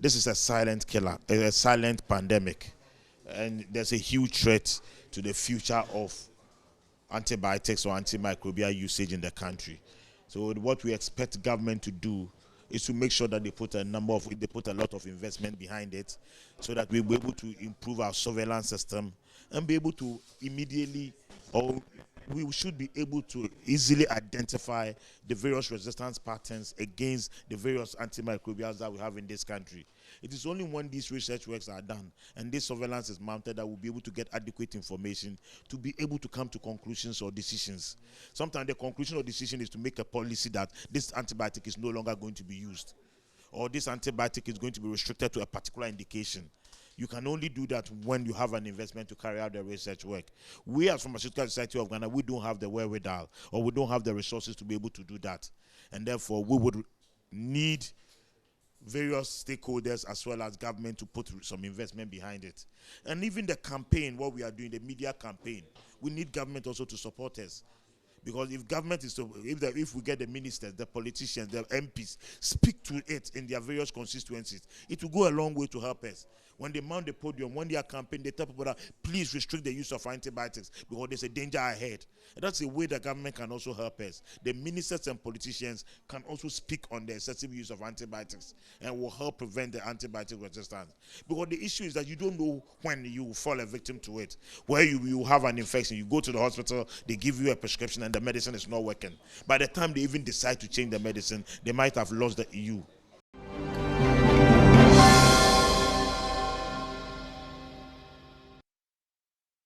This is a silent killer, a silent pandemic, and there's a huge threat to the future of antibiotics or antimicrobial usage in the country. So what we expect government to do is to make sure that they put a lot of investment behind it, so that we'll be able to improve our surveillance system and be able to immediately, or we should be able to easily identify the various resistance patterns against the various antimicrobials that we have in this country. It is only when these research works are done and this surveillance is mounted that we'll be able to get adequate information to be able to come to conclusions or decisions. Sometimes the conclusion or decision is to make a policy that this antibiotic is no longer going to be used, or this antibiotic is going to be restricted to a particular indication. You can only do that when you have an investment to carry out the research work. We as Pharmaceutical Society of Ghana, we don't have the wherewithal, or we don't have the resources to be able to do that. And therefore, we would need various stakeholders as well as government to put some investment behind it. And even the campaign, what we are doing, the media campaign, we need government also to support us. Because if government is to, if we get the ministers, the politicians, the MPs speak to it in their various constituencies, it will go a long way to help us. When they mount the podium, when they are campaigning, they tell people that please restrict the use of antibiotics because there's a danger ahead. And that's a way the government can also help us. The ministers and politicians can also speak on the excessive use of antibiotics and will help prevent the antibiotic resistance. Because the issue is that you don't know when you fall a victim to it. Where you have an infection, you go to the hospital, they give you a prescription and the medicine is not working. By the time they even decide to change the medicine, they might have lost you.